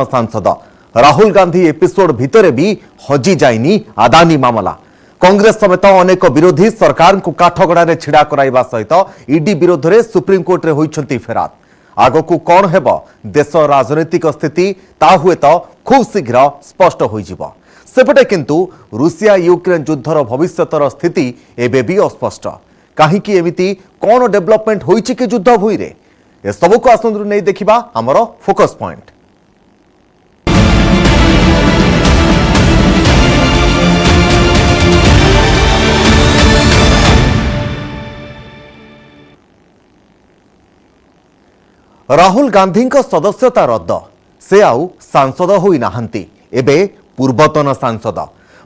सांसद राहुल गांधी एपिसोड भितर भी हजि जाइनी अदानी मामला। कांग्रेस समेत अनेक विरोधी सरकार को काठगड़ा छिड़ा कराइबा सहित ईडी विरोध में सुप्रीमकोर्ट रे होइछंती फेरात। आगकू कौन हेब देश राजनैतिक स्थिति ता हुए तो खूब शीघ्र स्पष्ट होइजिबो। सेपटे किंतु रूसिया यूक्रेन युद्धर भविष्यतर स्थिति एबे भी अस्पष्ट। काहींकि एमिति कौन डेवलपमेंट होइछि कि युद्ध भूई रे ए सबको आसंदरु नै देखिबा हमरो फोकस पॉइंट। राहुल गांधी सदस्यता रद्द से आउ सांसद होई नाहंती। एबे पूर्वतन सांसद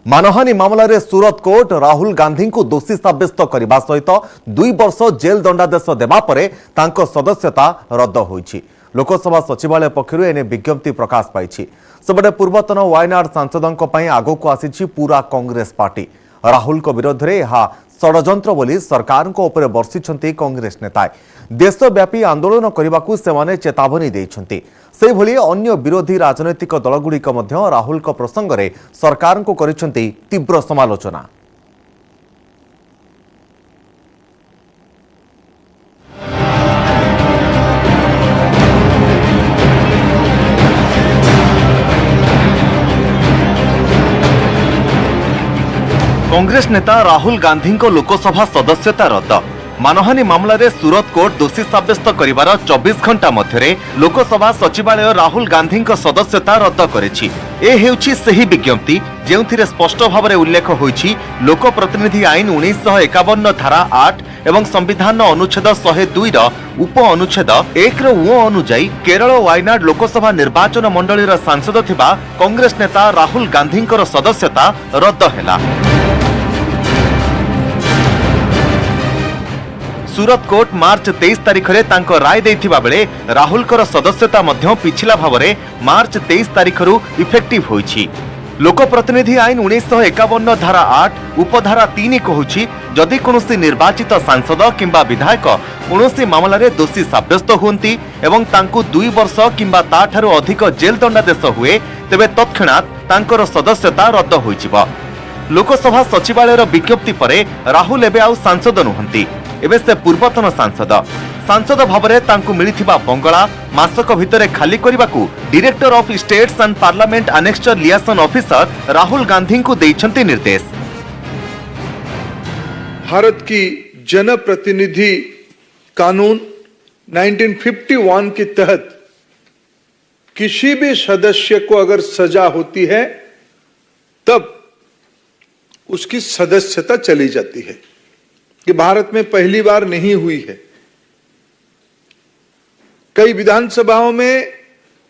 मानहानि मामला रे सूरत कोर्ट राहुल गांधी को दोषी साब्यस्त करने सहित 2 वर्ष जेल दंडादेश देवा परे तांको सदस्यता रद्द होईछि। लोकसभा सचिवालय पक्षरु एने विज्ञप्ति प्रकाश पाइछि। सबडे पूर्वतन वायनाड सांसदों पई आगो को आसीछि पूरा कांग्रेस पार्टी। राहुल को विरोध रे यह षडयंत्र बोली सरकार को ऊपर बर्षिछंती कांग्रेस नेता। देशव्यापी आंदोलन करने से चेतावनी देइछंती। से भली अन्य विरोधी राजनैतिक दलगुड़िक मध्य राहुल को प्रसंग रे सरकार को करिछंती तीव्र समालोचना। कांग्रेस नेता राहुल गांधी को लोकसभा सदस्यता रद्द। मानहानि मामला रे सूरत कोर्ट दोषी साब्यस्त करिवार 24 घंटा मध्यरे लोकसभा सचिवालय राहुल गांधी को सदस्यता रद्द करेछि। ए हेउछि सही विज्ञप्ति जेउथिरे स्पष्ट भावरे उल्लेख होइछि लोक प्रतिनिधि आईन 1951 धारा 8 एवं संविधान अनुच्छेद 102 रो उप अनुच्छेद 1 रो उ अनुଯାयी केरल वायनाड लोकसभा निर्वाचन मंडलीर सांसद थिबा कांग्रेस नेता राहुल गांधी सदस्यता रद्द हैला। सूरत कोर्ट मार्च 23 तारिख रे तांको राय देथिबा बेले राहुल कर सदस्यता मध्य पिछला भावरे मार्च 23 तारिख रु इफेक्टिव होईछि। लोक प्रतिनिधि आईन 1951 धारा 8 उपधारा 3 कहूछि जदि कोनोसी निर्वाचित सांसद किंबा विधायक कोनोसी मामला रे दोषी साब्यस्त हुंती एवं तांको 2 वर्ष किंबा ताठारु अधिक जेल दंडादेश हुए तेबे तत्क्षणात तांकर सदस्यता रद्द होईजिबो। लोकसभा सचिवालयर विज्ञप्ति परे राहुल एबे आउ सांसद नुहंती। एबे से पूर्वतन सांसद भावरे तांकु मिलिथिबा बंगला मासक भितरे खाली करिबाकू director of states and parliament annexure liaison officer Rahul Gandhi को देइछंती निर्देश। भारत की जनप्रतिनिधि कानून 1951 के तहत किसी भी सदस्य को अगर सजा होती है तब उसकी सदस्यता चली जाती है। कि भारत में पहली बार नहीं हुई है। कई विधानसभाओं में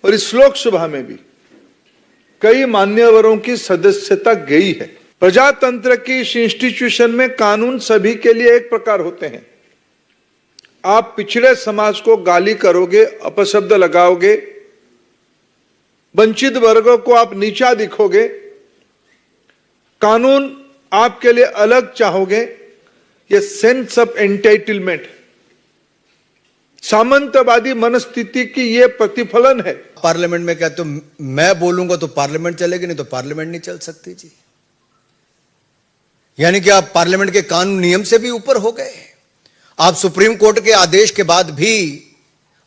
और इस लोकसभा में भी कई मान्यवरों की सदस्यता गई है। प्रजातंत्र की इस इंस्टीट्यूशन में कानून सभी के लिए एक प्रकार होते हैं। आप पिछड़े समाज को गाली करोगे, अपशब्द लगाओगे, वंचित वर्गों को आप नीचा दिखोगे, कानून आपके लिए अलग चाहोगे, ये सेंस ऑफ एंटाइटलमेंट सामंतवादी मनस्थिति की ये प्रतिफलन है। पार्लियामेंट में कहते तो मैं बोलूंगा तो पार्लियामेंट चलेगी, नहीं तो पार्लियामेंट नहीं चल सकती जी। यानी कि आप पार्लियामेंट के कानून नियम से भी ऊपर हो गए। आप सुप्रीम कोर्ट के आदेश के बाद भी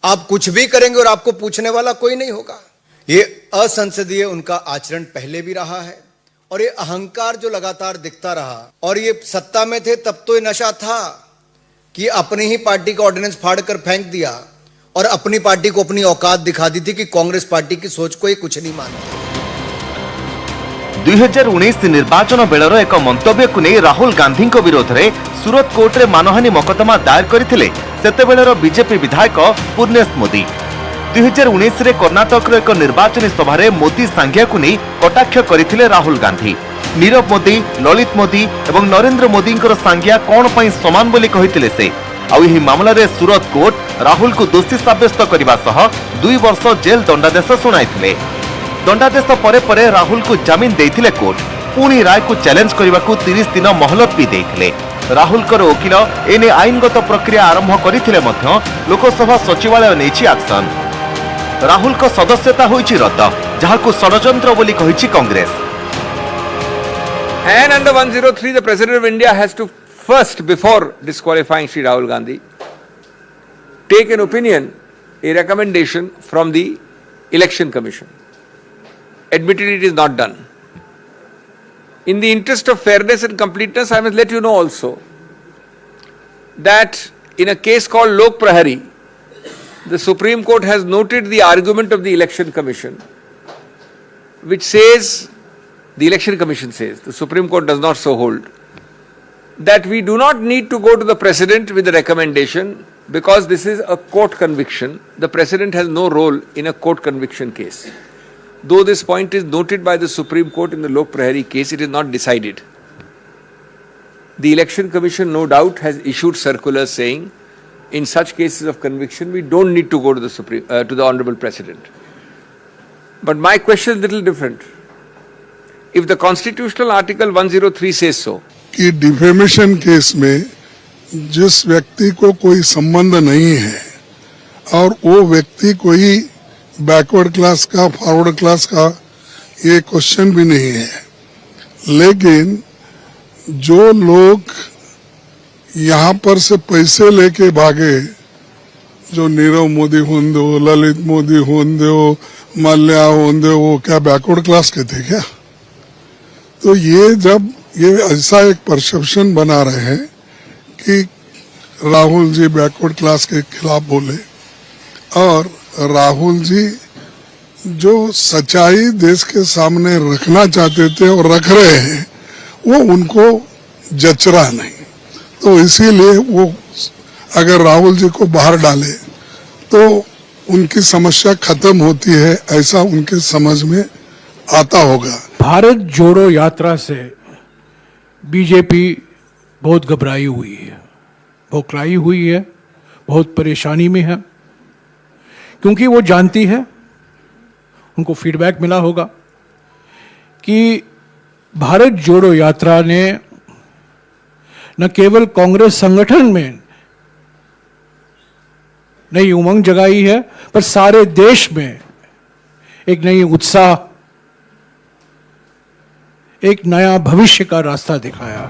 आप कुछ भी करेंगे और आपको पूछने वाला कोई नहीं होगा। ये असंसदीय उनका आचरण पहले भी रहा है और ये अहंकार जो लगातार दिखता रहा। और ये सत्ता में थे तब तो ये नशा था कि अपनी ही पार्टी का ऑर्डिनेंस फाड़कर फेंक दिया और अपनी पार्टी को अपनी औकात दिखा दी थी कि कांग्रेस पार्टी की सोच को ये कुछ नहीं मानते। 2019 निर्वाचन बेलर एक मंतव्य को नहीं राहुल गांधी को विरोध रे सूरत कोर्ट रे मानहानि मकदमा दायर करथिले सेतेबेलर बीजेपी विधायक पूर्णेश मोदी। 2019 रे कर्नाटक रो एक निर्वाचनी सभा रे मोदी सांघिया को नहीं कटाक्ष करथिले राहुल गांधी। नीरव मोदी, ललित मोदी एवं नरेंद्र मोदी सांघिया कौन पई समान बोली कहिथिले से। आउ एही मामला रे सूरत कोर्ट राहुल को दोषी साब्यस्त करबा सह 2 वर्ष जेल दंडादेश सुनाइथिले। दंडादेश परे परे राहुल को जामिन देइथिले कोर्ट। पुणी राय को चैलेंज करबाकू 30 दिन मोहलत भी देइथिले। राहुल कर वकिल एने आईनगत प्रक्रिया आरंभ करथिले मध्य लोकसभा सचिवालय नेछि एक्शन। राहुल को सदस्यता होइछि रद्द। ଯାହାକୁ ଷଡ଼ଯନ୍ତ୍ର ବୋଲି କହିଛି Congress. And under 103, the President of India has to first, before disqualifying Sri Rahul Gandhi, take an opinion, a recommendation from the Election Commission. Admittedly, it is not done. In the interest of fairness and completeness, I must let you know also that in a case called Lok Prahari, the Supreme Court has noted the argument of the Election Commission, which says, the Election Commission says, the Supreme Court does not so hold, that we do not need to go to the President with a recommendation because this is a court conviction. The President has no role in a court conviction case. Though this point is noted by the Supreme Court in the Lok Prahari case, it is not decided. The Election Commission, no doubt, has issued circulars saying, in such cases of conviction, we don't need to go to the Honorable President. But my question is a little different. If the constitutional article 103 says so, कि defamation case में जिस व्यक्ति को कोई संबंध नहीं है और वो व्यक्ति कोई बैकवर्ड क्लास का फॉरवर्ड क्लास का ये क्वेश्चन भी नहीं है, लेकिन जो लोग यहाँ पर से पैसे लेके भागे, जो नीरव मोदी होंदे हो, ललित मोदी होंदे हो, मल्ल्या होंदे हो, वो क्या बैकवर्ड क्लास के थे क्या? तो ये जब ये ऐसा एक परसेप्शन बना रहे हैं कि राहुल जी बैकवर्ड क्लास के खिलाफ बोले, और राहुल जी जो सच्चाई देश के सामने रखना चाहते थे और रख रहे हैं, वो उनको जच रहा नहीं। तो इसीलिए वो अगर राहुल जी को बाहर डाले तो उनकी समस्या खत्म होती है, ऐसा उनके समझ में आता होगा। भारत जोड़ो यात्रा से बीजेपी बहुत घबराई हुई है, बौखलाई हुई है, बहुत परेशानी में है, क्योंकि वो जानती है, उनको फीडबैक मिला होगा कि भारत जोड़ो यात्रा ने न केवल कांग्रेस संगठन में नई उमंग जगाई है, पर सारे देश में एक नई उत्साह, एक नया भविष्य का रास्ता दिखाया।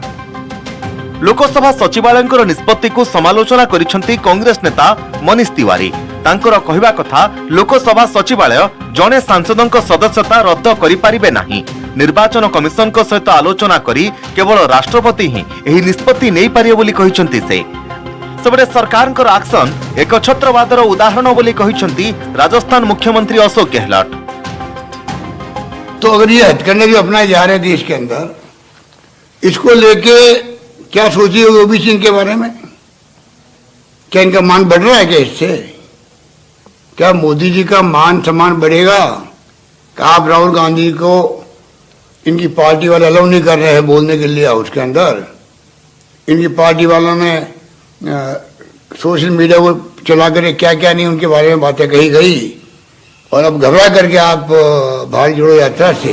लोकसभा सचिवालय निष्पत्ति को समालोचना करिसेंती कांग्रेस नेता मनीष तिवारी। तांकर कहिबा कथा, लोकसभा सचिवालय जने सांसदों सदस्यता रद्द करि पारिबे नाही। निर्वाचन कमिशन सहित आलोचना करी केवल राष्ट्रपति ही एही निष्पत्ति नै पारिबे बोली कहिसेंती से। सबरे सरकारकर एक्शन एकछत्रवादर उदाहरण बोली कहिसेंती राजस्थान मुख्यमंत्री अशोक गहलोत। तो अगर ये हथकंडे जो अपनाए जा रहे हैं देश के अंदर, इसको लेके क्या सोची होगी ओबीसी इनके बारे में? क्या इनका मान बढ़ रहा है क्या इससे? क्या मोदी जी का मान सम्मान बढ़ेगा? क्या आप राहुल गांधी को इनकी पार्टी वाले अलाउ नहीं कर रहे हैं बोलने के लिए हाउस के अंदर? इनकी पार्टी वालों ने सोशल मीडिया को चला कर क्या क्या नहीं उनके बारे में बातें कही गई, और अब घबरा करके आप भारत जोड़ो यात्रा से।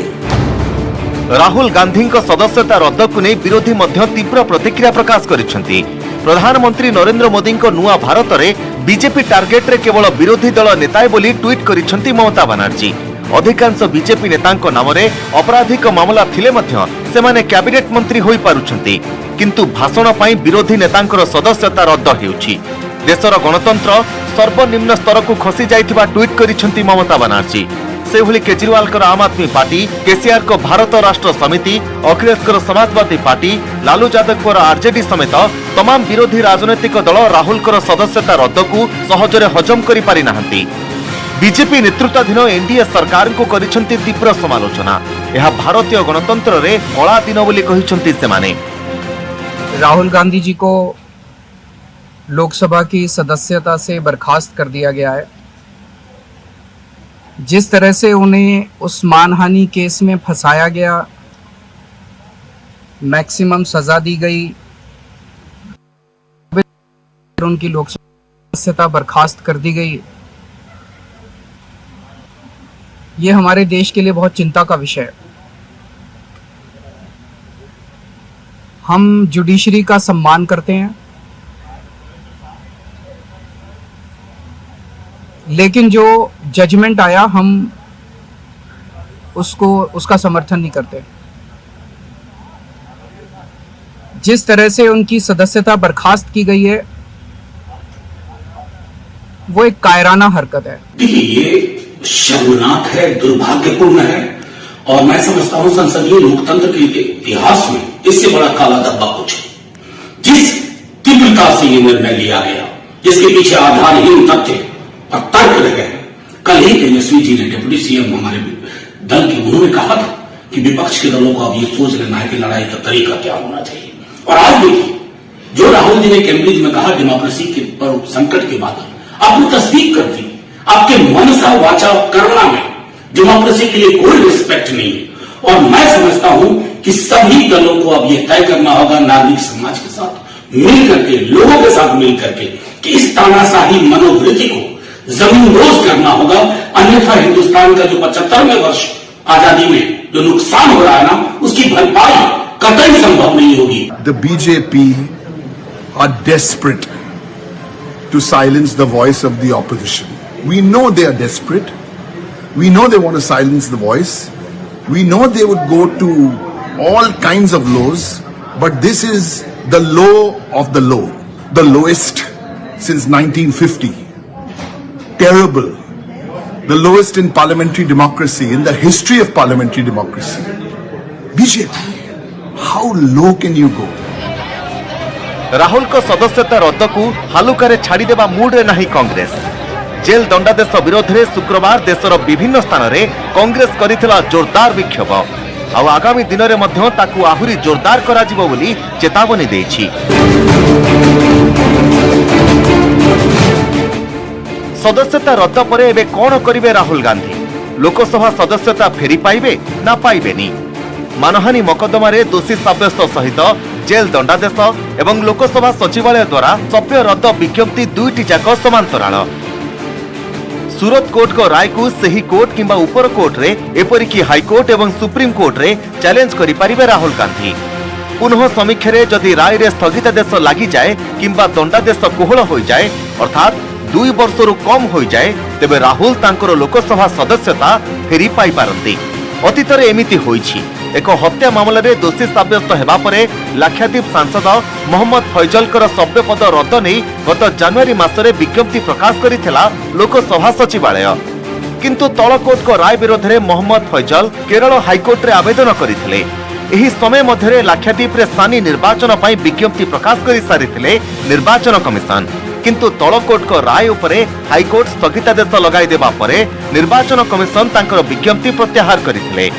राहुल गांधी सदस्यता रद्द को नहीं विरोधी मध्य तीव्र प्रतिक्रिया प्रकाश करिसेंती। प्रधानमंत्री नरेंद्र मोदी नुआ भारत में बीजेपी टार्गेट रे केवल विरोधी दल नेताए बोली ट्वीट करिसेंती ममता बनर्जी। अधिकांश बीजेपी नेतांक नाम रे अपराधिक मामला थिले मध्य सेमाने कैबिनेट मंत्री होई पारुछंती, किंतु भाषण पई विरोधी नेतांकर सदस्यता रद्द हेउछि। देशर गणतंत्र सर्वनिम्न स्तर को खसी जाइथिबा ट्वीट करिसेंती ममता बनर्जी। से भली केजरीवाल कर आम आदमी पार्टी, केसीआर को भारत राष्ट्र समिति, अखिलेश कर समाजवादी पार्टी, लालू यादव को आरजेडी समेत तमाम विरोधी राजनैतिक दल राहुल कर सदस्यता रद्द को सहजरे हजम करि पारि नाहंती। बीजेपी नेतृत्वाधीन एनडीए सरकार को करिसेंती तीव्र समालोचना। यह भारतीय गणतंत्र रे कला दिन बोली कहिसेंती सेमाने। राहुल गांधी जी को लोकसभा की सदस्यता से बर्खास्त कर दिया गया है। जिस तरह से उन्हें उस मानहानि केस में फंसाया गया, मैक्सिमम सजा दी गई, उनकी लोकसभा सदस्यता बर्खास्त कर दी गई, ये हमारे देश के लिए बहुत चिंता का विषय है। हम जुडिशरी का सम्मान करते हैं, लेकिन जो जजमेंट आया हम उसका समर्थन नहीं करते। जिस तरह से उनकी सदस्यता बर्खास्त की गई है वो एक कायराना हरकत है। ये शर्मनाक है, दुर्भाग्यपूर्ण है और मैं समझता हूं संसदीय लोकतंत्र के इतिहास में इससे बड़ा काला धब्बा कुछ है। जिस तीव्रता से ये निर्णय लिया गया, जिसके पीछे आधारहीन तथ्य और तर्क रहे हैं। कल ही तेजस्वी जी ने, डिप्टी सीएम हमारे दल के, उन्होंने कहा था कि विपक्ष के दलों को अब ये सोच लेना है कि लड़ाई का तरीका क्या होना चाहिए। और आज देखिए, जो राहुल जी ने कैम्ब्रिज में कहा डेमोक्रेसी के पर संकट के बाद, आपने तस्दीक कर दी। आपके मनसा वाचा करना में डेमोक्रेसी के लिए कोई रिस्पेक्ट नहीं है। और मैं समझता हूं कि सभी दलों को अब यह तय करना होगा नागरिक समाज के साथ मिल करके, लोगों के साथ मिल करके, कि इस तानाशाही मनोवृत्ति को जमींदोज करना होगा। अन्यथा हिंदुस्तान का जो 75वें वर्ष आजादी में जो नुकसान हो रहा है ना, उसकी भरपाई कतई संभव नहीं होगी। The BJP are desperate to silence the voice of the opposition. We know they are desperate. We know they want to silence the voice. We know they would go to all kinds of lows, but this is the low of the low, the lowest since 1950. Terrible. The lowest in parliamentary democracy, in the history of parliamentary democracy. BJP, how low can you go? Rahul को सदस्यता रद्द को हालुकारे छाड़ी देबा mood रे नहीं Congress. Jail दंडादेश विरोध में शुक्रवार देशर विभिन्न स्थान में कांग्रेस करिथिला जोरदार विक्षोभ। आउ आगामी दिन में मध्य ताकू आहुरी जोरदार करा जिवो बोली चेतावनी देछि। सदस्यता रद्द पर एबे कोन करिवे राहुल गांधी? लोकसभा सदस्यता फेरी पाइबे ना पाइबेनी? मानहानि मकदमा रे दोषी साब्यस्त सहित जेल दंडादेश एवं लोकसभा सचिवालय द्वारा सभ्य रद्द विज्ञप्ति दुईटी जाक समांतराल। सूरत कोर्ट को राय को सही कोर्ट किंबा ऊपर कोर्ट रे एपरिकी हाईकोर्ट एवं सुप्रीम कोर्ट रे चैलेंज करि परिबे राहुल गांधी। पुनः समीक्षा रे जदि राय रे स्थगितादेश लागि जाए किंबा दंडादेश कोहल हो जाए, अर्थात 2 वर्षरु कम हो जाए, तेबे राहुल तांकर लोकसभा सदस्यता फेरी पाई पारंती। अतीत रे एमिति होईछि। एक हत्या मामला रे दोषी साब्यस्त हेबा परे लाक्षाद्वीप सांसद मोहम्मद फैजलकर सभ्य पद रद्द नहीं गत जनवरी मासरे विज्ञप्ति प्रकाश करिथिला लोकसभा सचिवालय। किंतु तल कोर्ट को राय विरोध में मोहम्मद फैजल केरल हाईकोर्ट रे आवेदन करथिले। एही समय मध्यरे लाक्षाद्वीप रे स्थानीय निर्वाचन पई विज्ञप्ति प्रकाश करि सारिथिले निर्वाचन कमिशन। किंतु तल कोर्ट को राय उपरे हाईकोर्ट स्थगितादेश लगाई देबा परे निर्वाचन कमिशन तांकर विज्ञप्ति प्रत्याहार करथिले।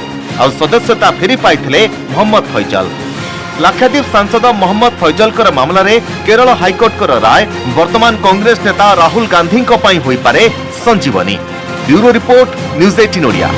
और सदस्यता फेरी पाइथिले मोहम्मद फैजल। लाक्षाद्वीप सांसद मोहम्मद फैजलकर मामला रे केरल हाईकोर्ट को राय वर्तमान कांग्रेस नेता राहुल गांधी को पई होई पारे संजीवनी। Bureau report, news 18 Odia.